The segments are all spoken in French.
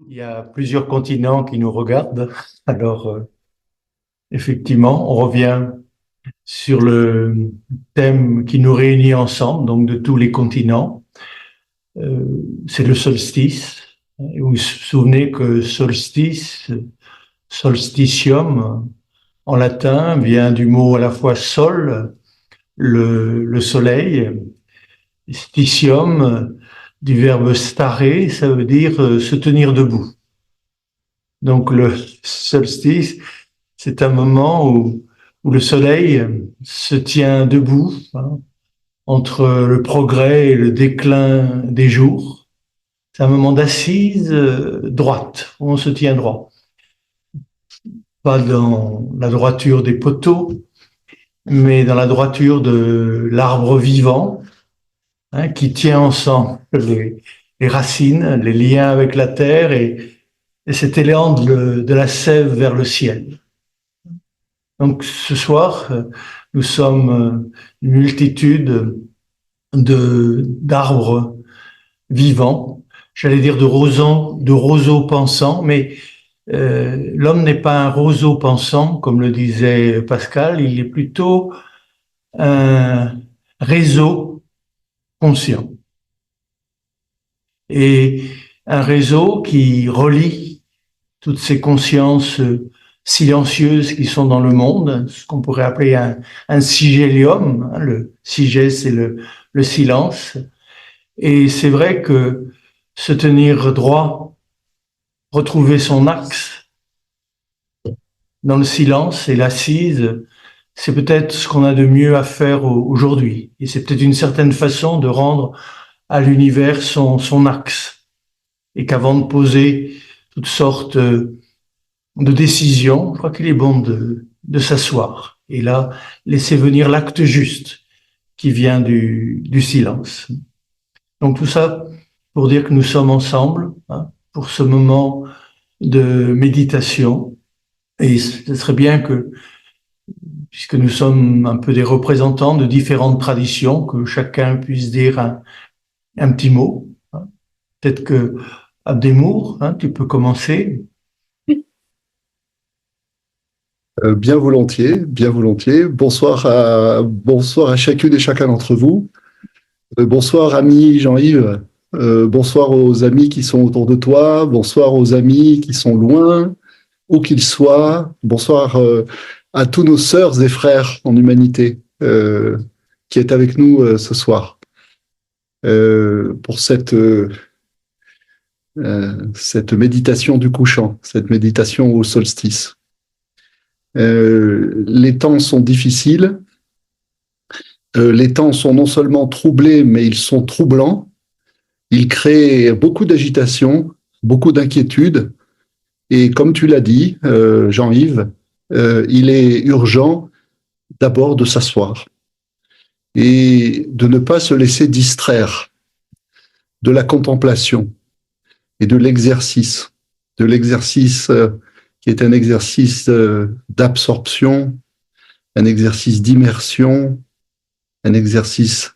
Il y a plusieurs continents qui nous regardent. Alors, effectivement, on revient sur le thème qui nous réunit ensemble, donc de tous les continents. Euh, c'est le solstice. Et vous vous souvenez que solstice, solstitium, en latin, vient du mot à la fois sol, le soleil, stitium, du verbe stare, ça veut dire se tenir debout. Donc le solstice, c'est un moment où le soleil se tient debout, hein, entre le progrès et le déclin des jours. C'est un moment d'assise droite, où on se tient droit. Pas dans la droiture des poteaux, mais dans la droiture de l'arbre vivant, hein, qui tient ensemble les racines, les liens avec la terre et cet élan de la sève vers le ciel. Donc ce soir, nous sommes une multitude d'arbres vivants, j'allais dire de roseaux pensants, mais l'homme n'est pas un roseau pensant, comme le disait Pascal, il est plutôt un réseau conscient. Et un réseau qui relie toutes ces consciences silencieuses qui sont dans le monde, ce qu'on pourrait appeler un sigillium. Hein, le sigé, c'est le silence. Et c'est vrai que se tenir droit, retrouver son axe dans le silence et l'assise, c'est peut-être ce qu'on a de mieux à faire aujourd'hui. Et c'est peut-être une certaine façon de rendre à l'univers son axe. Et qu'avant de poser toutes sortes de décision, je crois qu'il est bon de s'asseoir et là, laisser venir l'acte juste qui vient du silence. Donc tout ça pour dire que nous sommes ensemble, hein, pour ce moment de méditation. Et ce serait bien que, puisque nous sommes un peu des représentants de différentes traditions, que chacun puisse dire un petit mot. Hein. Peut-être que Abdemour, hein, tu peux commencer. Bien volontiers, bien volontiers. Bonsoir à chacune et chacun d'entre vous. Bonsoir ami Jean-Yves. Bonsoir aux amis qui sont autour de toi. Bonsoir aux amis qui sont loin, où qu'ils soient. Bonsoir à tous nos sœurs et frères en humanité qui est avec nous ce soir pour cette méditation du couchant, cette méditation au solstice. Les temps sont difficiles, les temps sont non seulement troublés, mais ils sont troublants. Ils créent beaucoup d'agitation, beaucoup d'inquiétude. Et comme tu l'as dit, Jean-Yves, il est urgent d'abord de s'asseoir et de ne pas se laisser distraire de la contemplation et de l'exercice qui est un exercice d'absorption, un exercice d'immersion, un exercice,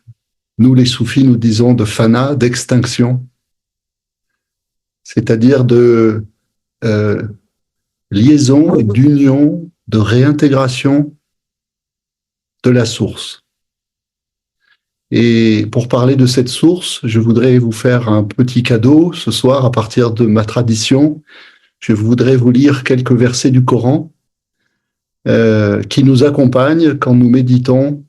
nous les soufis, nous disons de fana, d'extinction, c'est-à-dire de liaison et d'union, de réintégration de la source. Et pour parler de cette source, je voudrais vous faire un petit cadeau ce soir à partir de ma tradition. Je voudrais vous lire quelques versets du Coran qui nous accompagnent quand nous méditons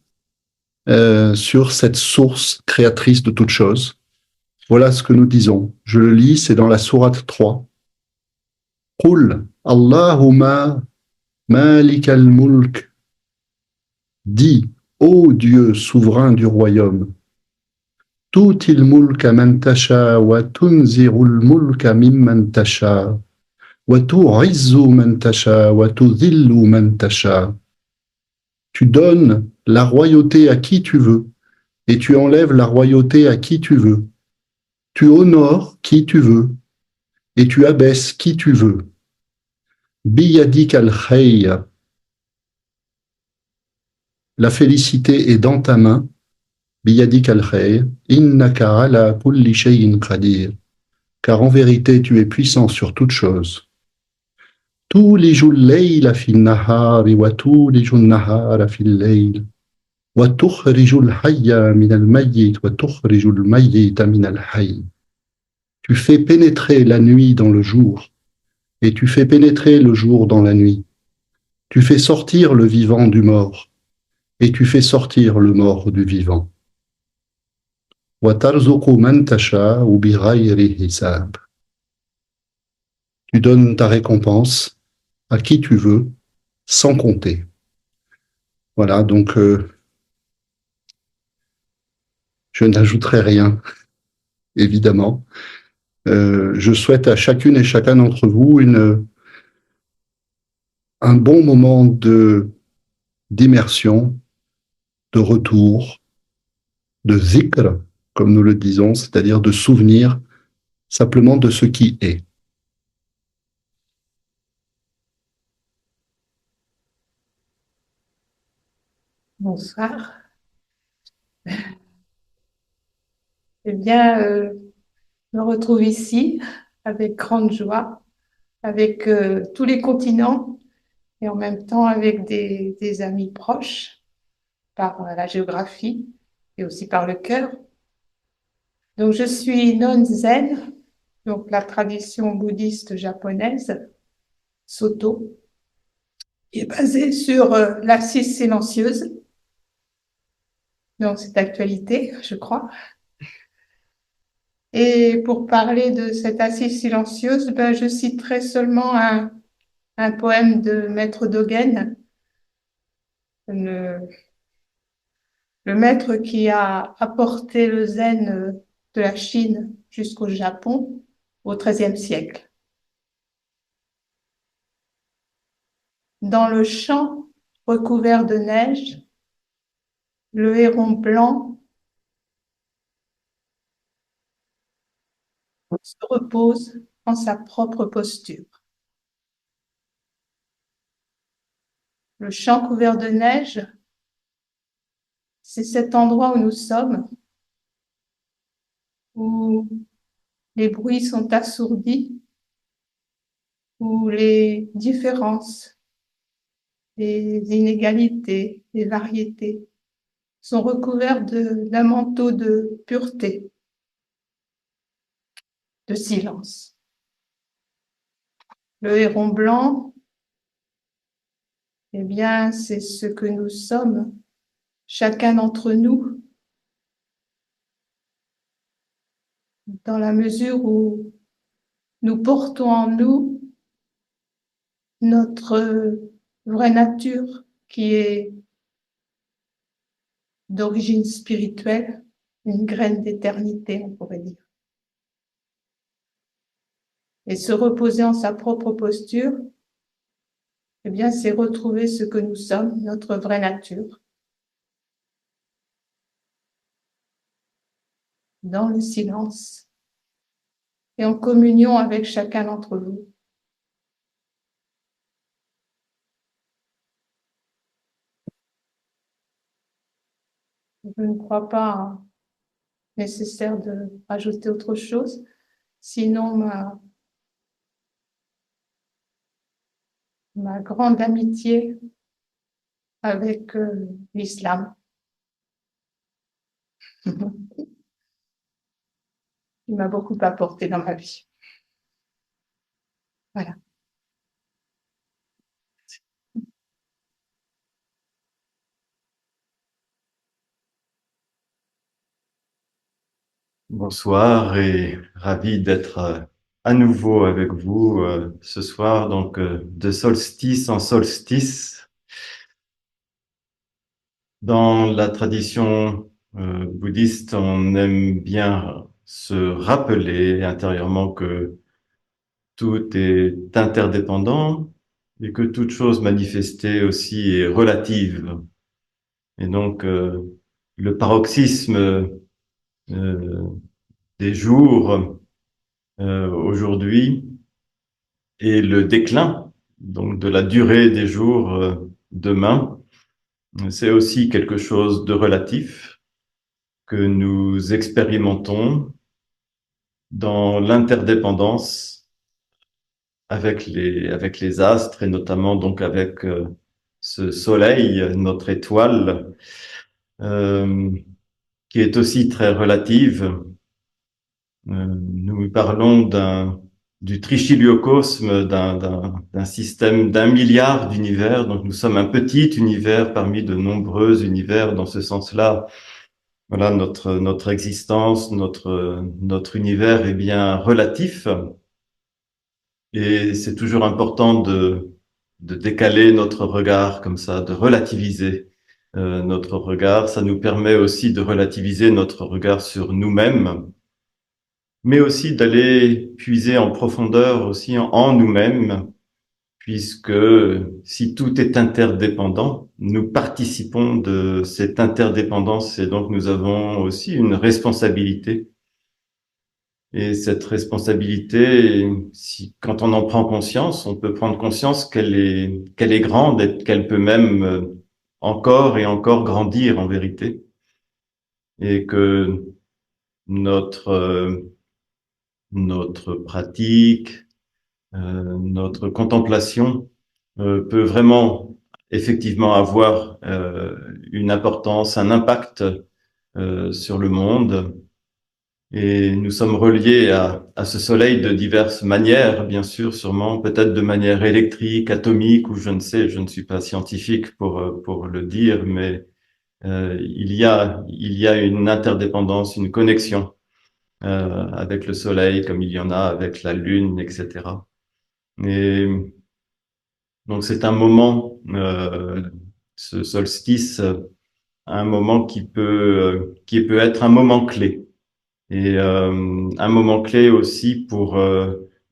sur cette source créatrice de toutes choses. Voilà ce que nous disons. Je le lis, c'est dans la sourate 3. Qul Allahumma malik al-mulk. Dis, ô Dieu souverain du royaume, tu'til mulka man tasha wa tunzirul mulka mimman tasha. Tu donnes la royauté à qui tu veux et tu enlèves la royauté à qui tu veux. Tu honores qui tu veux et tu abaisses qui tu veux. Biyadik al-khayr. La félicité est dans ta main. Biyadik al-khayr. Innaka ala kulli shay'in qadir. car en vérité tu es puissant sur toute chose. تولج الليل في النهار وتولج النهار في الليل وتخرج الحي من الميت وتخرج الميت من الحي. Tu fais pénétrer la nuit dans le jour et tu fais pénétrer le jour dans la nuit. Tu fais sortir le vivant du mort et tu fais sortir le mort du vivant. وترزق من تشاء بغير حساب. Tu donnes ta récompense à qui tu veux, sans compter. Voilà, donc je n'ajouterai rien, évidemment. Je souhaite à chacune et chacun d'entre vous un bon moment d'immersion, de retour, de zikr, comme nous le disons, c'est-à-dire de souvenir simplement de ce qui est. Bonsoir. Eh bien, je me retrouve ici avec grande joie, avec tous les continents et en même temps avec des amis proches par la géographie et aussi par le cœur. Donc, je suis non zen, donc la tradition bouddhiste japonaise, Soto, qui est basée sur l'assise silencieuse. Donc, c'est d'actualité, je crois. Et pour parler de cette assise silencieuse, ben, je citerai seulement un poème de Maître Dogen, le, le maître qui a apporté le zen de la Chine jusqu'au Japon au XIIIe siècle. Dans le champ recouvert de neige, le héron blanc se repose en sa propre posture. Le champ couvert de neige, c'est cet endroit où nous sommes, où les bruits sont assourdis, où les différences, les inégalités, les variétés sont recouverts d'un manteau de pureté, de silence. Le héron blanc, eh bien, c'est ce que nous sommes, chacun d'entre nous, dans la mesure où nous portons en nous notre vraie nature qui est d'origine spirituelle, une graine d'éternité, on pourrait dire. Et se reposer en sa propre posture, eh bien, c'est retrouver ce que nous sommes, notre vraie nature, dans le silence et en communion avec chacun d'entre vous. Je ne crois pas nécessaire de rajouter autre chose, sinon ma grande amitié avec l'islam. Il m'a beaucoup apporté dans ma vie. Voilà. Bonsoir et ravi d'être à nouveau avec vous ce soir, donc de solstice en solstice. Dans la tradition bouddhiste, on aime bien se rappeler intérieurement que tout est interdépendant et que toute chose manifestée aussi est relative. Et donc, le paroxysme des jours aujourd'hui et le déclin donc de la durée des jours demain, c'est aussi quelque chose de relatif que nous expérimentons dans l'interdépendance avec les astres et notamment donc avec ce soleil, notre étoile, euh, qui est aussi très relative. Nous parlons du trichiliocosme, d'un système d'1 milliard d'univers. Donc nous sommes un petit univers parmi de nombreux univers. Dans ce sens-là, voilà, notre existence, notre univers est bien relatif. Et c'est toujours important de décaler notre regard comme ça, de relativiser notre regard. Ça nous permet aussi de relativiser notre regard sur nous-mêmes, mais aussi d'aller puiser en profondeur aussi en nous-mêmes, puisque si tout est interdépendant, nous participons de cette interdépendance et donc nous avons aussi une responsabilité. Et cette responsabilité, si, quand on en prend conscience, on peut prendre conscience qu'elle est grande et qu'elle peut même encore et encore grandir en vérité. Et que notre pratique, notre contemplation peut vraiment effectivement avoir une importance, un impact sur le monde. Et nous sommes reliés à ce soleil de diverses manières, bien sûr, sûrement, peut-être de manière électrique, atomique, ou je ne sais, je ne suis pas scientifique pour le dire, mais il y a une interdépendance, une connexion avec le soleil, comme il y en a avec la lune, etc. Et donc c'est un moment, ce solstice, un moment qui peut être un moment clé. Et un moment clé aussi pour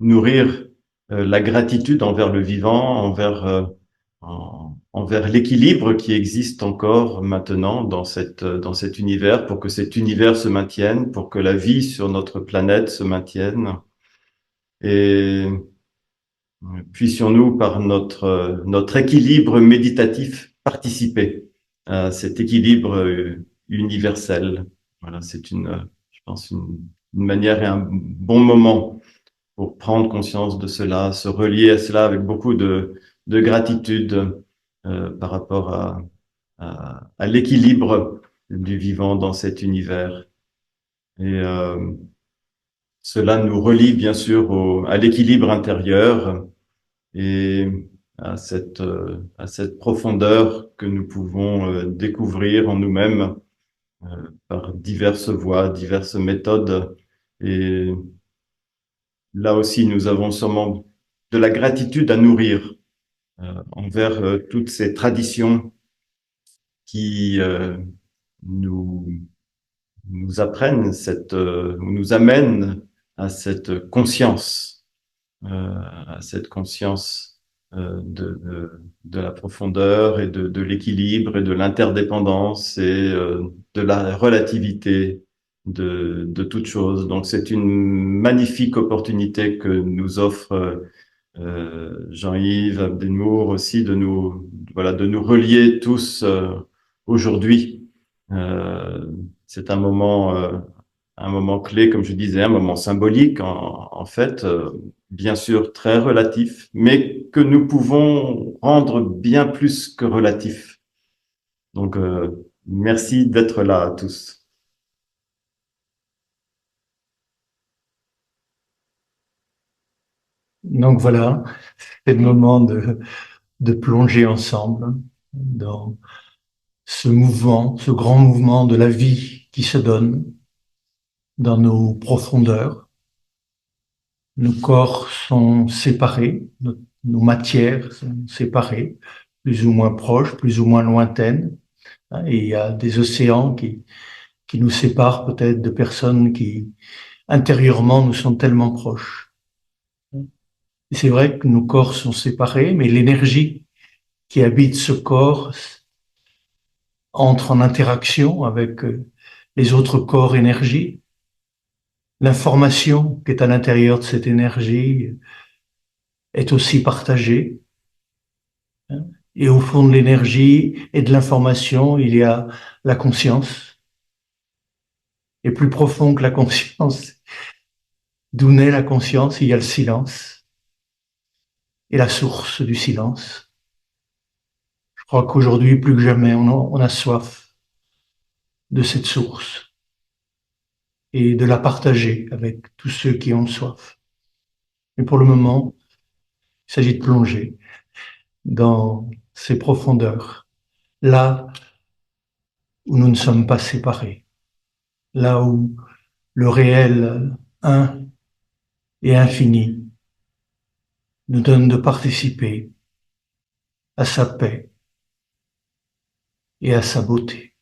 nourrir la gratitude envers le vivant, envers l'équilibre qui existe encore maintenant dans dans cet univers, pour que cet univers se maintienne, pour que la vie sur notre planète se maintienne. Et puissions-nous, par notre équilibre méditatif, participer à cet équilibre universel. Voilà, c'est je pense, une manière et un bon moment pour prendre conscience de cela, se relier à cela avec beaucoup de gratitude par rapport à l'équilibre du vivant dans cet univers. Et cela nous relie bien sûr à l'équilibre intérieur et à cette profondeur que nous pouvons découvrir en nous-mêmes par diverses voies, diverses méthodes. Et là aussi, nous avons sûrement de la gratitude à nourrir envers toutes ces traditions qui nous, nous apprennent nous amènent à cette conscience de la profondeur et de l'équilibre et de l'interdépendance et de la relativité de toute chose. Donc c'est une magnifique opportunité que nous offre Jean-Yves Abdelmour aussi de nous relier tous aujourd'hui. C'est un moment clé, comme je disais, un moment symbolique en fait, bien sûr très relatif, mais que nous pouvons rendre bien plus que relatif. Donc, merci d'être là à tous. Donc voilà, c'est le moment de plonger ensemble dans ce mouvement, ce grand mouvement de la vie qui se donne dans nos profondeurs. Nos corps sont séparés, nos matières sont séparées, plus ou moins proches, plus ou moins lointaines. Et il y a des océans qui nous séparent peut-être de personnes qui, intérieurement, nous sont tellement proches. Et c'est vrai que nos corps sont séparés, mais l'énergie qui habite ce corps entre en interaction avec les autres corps énergie. L'information qui est à l'intérieur de cette énergie est aussi partagée. Et au fond de l'énergie et de l'information, il y a la conscience. Et plus profond que la conscience, D'où naît la conscience? Il y a le silence et la source du silence. Je crois qu'aujourd'hui, plus que jamais, on a soif de cette source et de la partager avec tous ceux qui ont soif. Mais pour le moment, il s'agit de plonger dans ces profondeurs, là où nous ne sommes pas séparés, là où le réel un et infini nous donne de participer à sa paix et à sa beauté.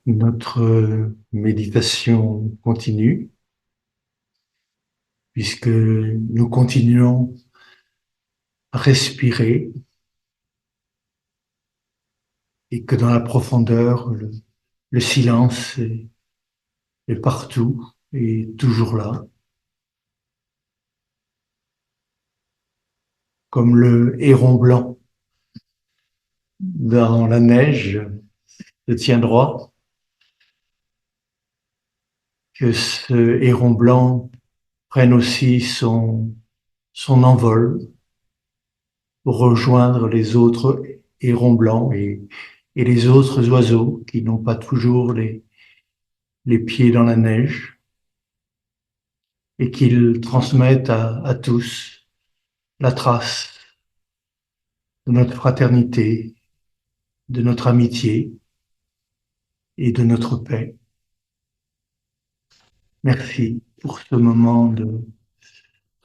Notre méditation continue, puisque nous continuons à respirer et que dans la profondeur, le silence est partout et toujours là. Comme le héron blanc dans la neige se tient droit, que ce héron blanc prenne aussi son envol pour rejoindre les autres hérons blancs et les autres oiseaux qui n'ont pas toujours les pieds dans la neige et qu'ils transmettent à tous la trace de notre fraternité, de notre amitié et de notre paix. Merci pour ce moment de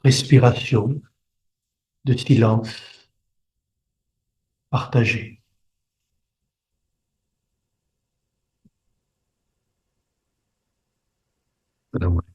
respiration, de silence partagé. Voilà.